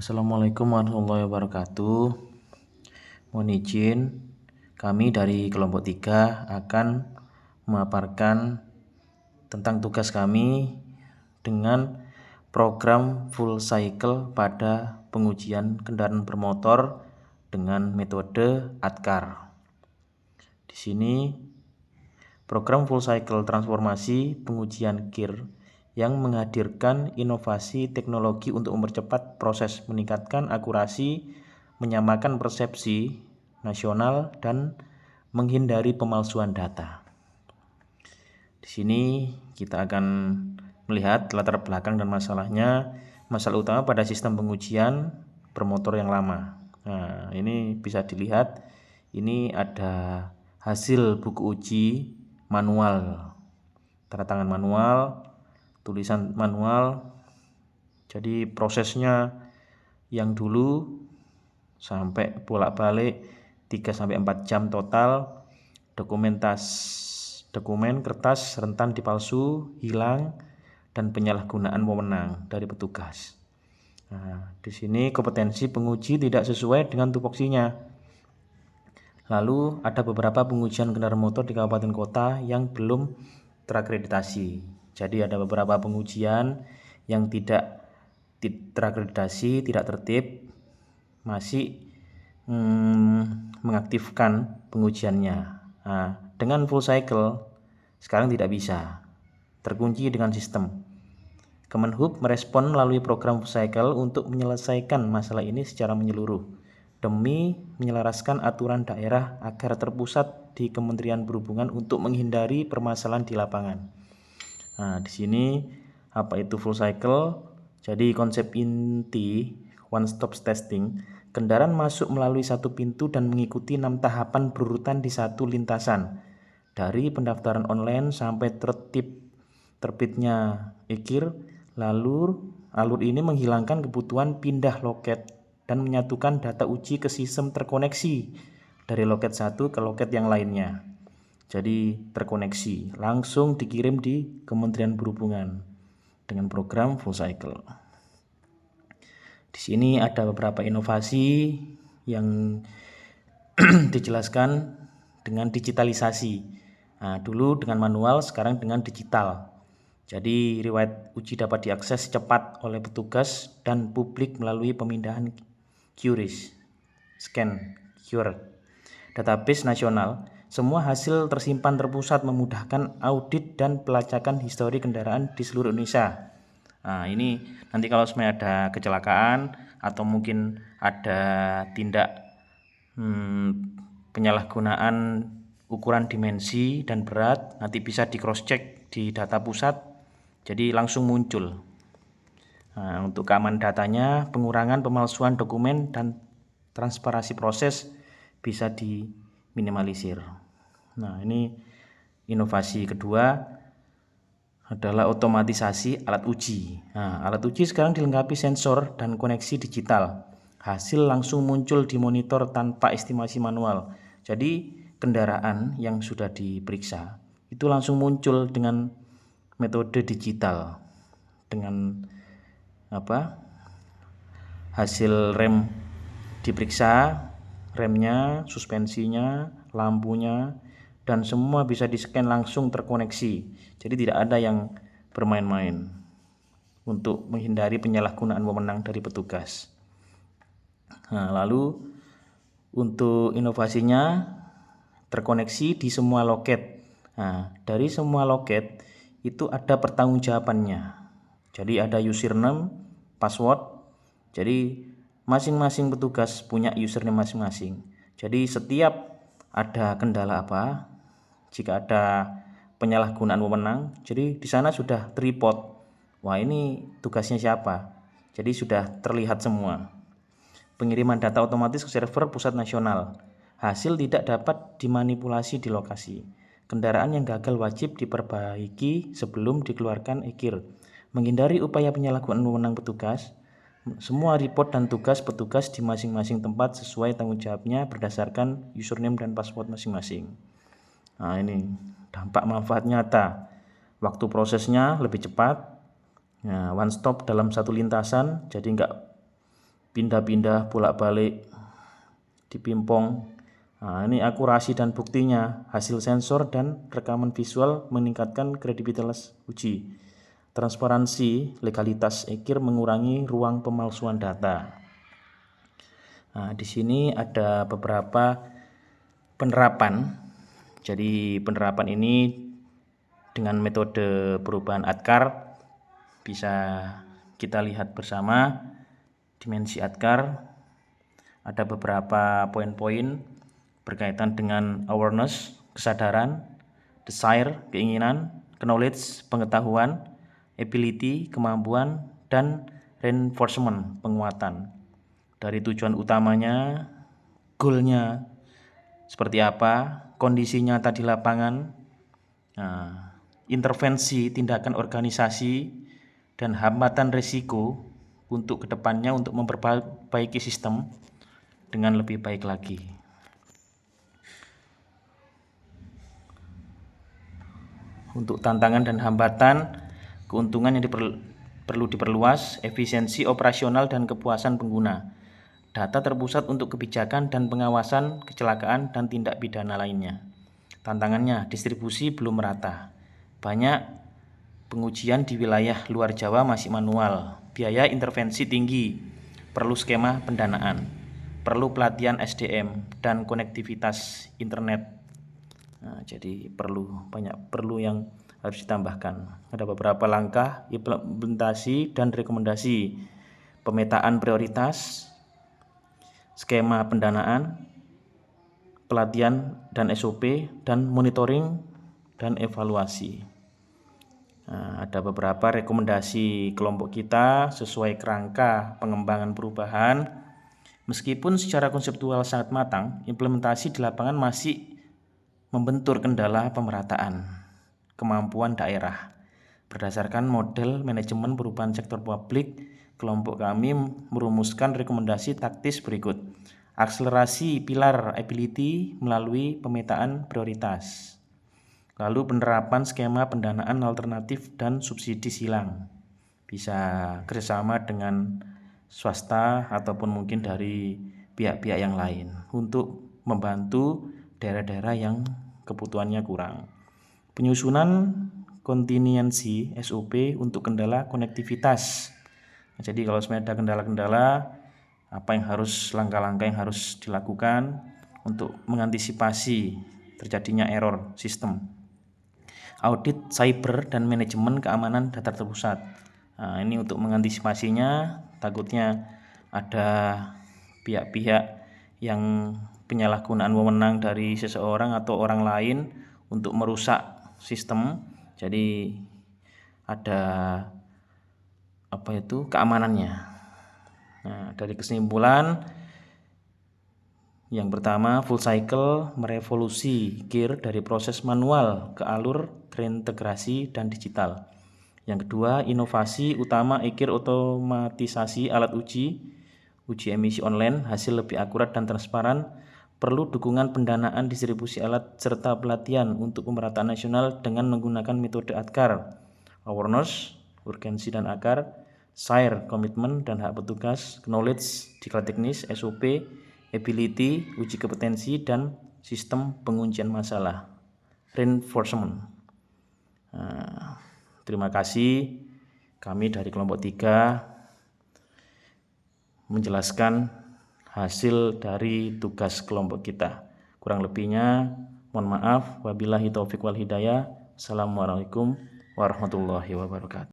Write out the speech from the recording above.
Assalamualaikum warahmatullahi wabarakatuh. Mohon izin, kami dari kelompok 3 akan memaparkan tentang tugas kami dengan program full cycle pada pengujian kendaraan bermotor dengan metode ADKAR. Di sini program full cycle transformasi pengujian KIR yang menghadirkan inovasi teknologi untuk mempercepat proses, meningkatkan akurasi, menyamakan persepsi nasional, dan menghindari pemalsuan data. Di sini kita akan melihat latar belakang dan masalahnya. Masalah utama pada sistem pengujian bermotor yang lama. Nah, ini bisa dilihat. Ini ada hasil buku uji manual, tanda tangan manual, tulisan manual. Jadi prosesnya yang dulu sampai bolak-balik 3-4 jam total. Dokumen kertas rentan dipalsu, hilang, dan penyalahgunaan wewenang dari petugas. Nah, di sini kompetensi penguji tidak sesuai dengan tupoksinya. Lalu ada beberapa pengujian kendaraan motor di kabupaten kota yang belum terakreditasi. Jadi ada beberapa pengujian yang tidak terakreditasi, tidak tertib, masih mengaktifkan pengujiannya. Nah, dengan full cycle sekarang tidak bisa, terkunci dengan sistem. Kemenhub merespon melalui program full cycle untuk menyelesaikan masalah ini secara menyeluruh demi menyelaraskan aturan daerah agar terpusat di Kementerian Perhubungan untuk menghindari permasalahan di lapangan. Nah, di sini apa itu full cycle? Jadi konsep inti one stop testing, kendaraan masuk melalui satu pintu dan mengikuti 6 tahapan berurutan di satu lintasan, dari pendaftaran online sampai terbitnya EKIR. Lalu alur ini menghilangkan kebutuhan pindah loket dan menyatukan data uji ke sistem terkoneksi dari loket satu ke loket yang lainnya. Jadi terkoneksi, langsung dikirim di Kementerian Perhubungan dengan program full cycle. Di sini ada beberapa inovasi yang dijelaskan dengan digitalisasi. Nah, dulu dengan manual, sekarang dengan digital. Jadi riwayat uji dapat diakses cepat oleh petugas dan publik melalui pemindahan QRIS, scan QR, database nasional. Semua hasil tersimpan terpusat, memudahkan audit dan pelacakan histori kendaraan di seluruh Indonesia. Nah, ini nanti kalau sebenarnya ada kecelakaan atau mungkin ada tindak penyalahgunaan ukuran dimensi dan berat, nanti bisa di cross check di data pusat, jadi langsung muncul. Nah, untuk keamanan datanya, pengurangan pemalsuan dokumen dan transparansi proses bisa diminimalisir. Nah, ini inovasi kedua adalah otomatisasi alat uji. Nah, alat uji sekarang dilengkapi sensor dan koneksi digital. Hasil langsung muncul di monitor tanpa estimasi manual. Jadi kendaraan yang sudah diperiksa itu langsung muncul dengan metode digital, dengan hasil rem diperiksa, remnya, suspensinya, lampunya, dan semua bisa di-scan langsung terkoneksi. Jadi tidak ada yang bermain-main untuk menghindari penyalahgunaan wewenang dari petugas. Nah, lalu untuk inovasinya terkoneksi di semua loket. Nah, dari semua loket itu ada pertanggungjawabannya. Jadi ada username, password. Jadi masing-masing petugas punya username masing-masing. Jadi setiap ada kendala apa, jika ada penyalahgunaan wewenang, jadi di sana sudah terreport. Wah, ini tugasnya siapa? Jadi sudah terlihat semua. Pengiriman data otomatis ke server pusat nasional. Hasil tidak dapat dimanipulasi di lokasi. Kendaraan yang gagal wajib diperbaiki sebelum dikeluarkan EKIR. Menghindari upaya penyalahgunaan wewenang petugas. Semua report dan tugas petugas di masing-masing tempat sesuai tanggung jawabnya berdasarkan username dan password masing-masing. Nah, ini dampak manfaat nyata. Waktu prosesnya lebih cepat. Nah, one stop dalam satu lintasan, jadi enggak pindah-pindah bolak-balik, dipimpong. Nah, ini akurasi dan buktinya. Hasil sensor dan rekaman visual meningkatkan kredibilitas uji. Transparansi, legalitas EKIR mengurangi ruang pemalsuan data. Nah, di sini ada beberapa penerapan. Jadi penerapan ini dengan metode perubahan ADKAR bisa kita lihat bersama. Dimensi ADKAR ada beberapa poin-poin berkaitan dengan awareness, kesadaran, desire, keinginan, knowledge, pengetahuan, ability, kemampuan, dan reinforcement, penguatan. Dari tujuan utamanya, goalnya seperti apa, kondisi nyata di lapangan, intervensi, tindakan organisasi, dan hambatan risiko untuk kedepannya untuk memperbaiki sistem dengan lebih baik lagi. Untuk tantangan dan hambatan, keuntungan yang perlu diperluas, efisiensi operasional dan kepuasan pengguna. Data terpusat untuk kebijakan dan pengawasan kecelakaan dan tindak pidana lainnya. Tantangannya, distribusi belum merata. Banyak pengujian di wilayah luar Jawa masih manual. Biaya intervensi tinggi, perlu skema pendanaan, perlu pelatihan SDM dan konektivitas internet. Nah, jadi perlu yang harus ditambahkan. Ada beberapa langkah implementasi dan rekomendasi. Pemetaan prioritas, skema pendanaan, pelatihan dan SOP, dan monitoring dan evaluasi. Nah, ada beberapa rekomendasi kelompok kita sesuai kerangka pengembangan perubahan. Meskipun secara konseptual sangat matang, implementasi di lapangan masih membentur kendala pemerataan kemampuan daerah. Berdasarkan model manajemen perubahan sektor publik, kelompok kami merumuskan rekomendasi taktis berikut. Akselerasi pilar ability melalui pemetaan prioritas. Lalu penerapan skema pendanaan alternatif dan subsidi silang. Bisa kerjasama dengan swasta ataupun mungkin dari pihak-pihak yang lain untuk membantu daerah-daerah yang kebutuhannya kurang. Penyusunan kontingensi SOP untuk kendala konektivitas. Nah, jadi kalau ada kendala-kendala, apa yang langkah-langkah yang harus dilakukan untuk mengantisipasi terjadinya error sistem. Audit cyber dan manajemen keamanan data terpusat. Nah, ini untuk mengantisipasinya, takutnya ada pihak-pihak yang penyalahgunaan wewenang dari seseorang atau orang lain untuk merusak sistem. Jadi ada keamanannya. Nah, dari kesimpulan yang pertama, full cycle merevolusi KIR dari proses manual ke alur terintegrasi dan digital. Yang kedua, inovasi utama EKIR otomatisasi alat uji emisi online, hasil lebih akurat dan transparan. Perlu dukungan pendanaan, distribusi alat, serta pelatihan untuk pemerataan nasional dengan menggunakan metode ADKAR, awareness, urgensi dan akar, SIRE, komitmen dan hak petugas, knowledge, diklat teknis, SOP, ability, uji kompetensi, dan sistem penguncian masalah, reinforcement. Terima kasih. Kami dari kelompok 3 menjelaskan hasil dari tugas kelompok kita. Kurang lebihnya mohon maaf. Wabillahi taufik wal hidayah. Assalamualaikum warahmatullahi wabarakatuh.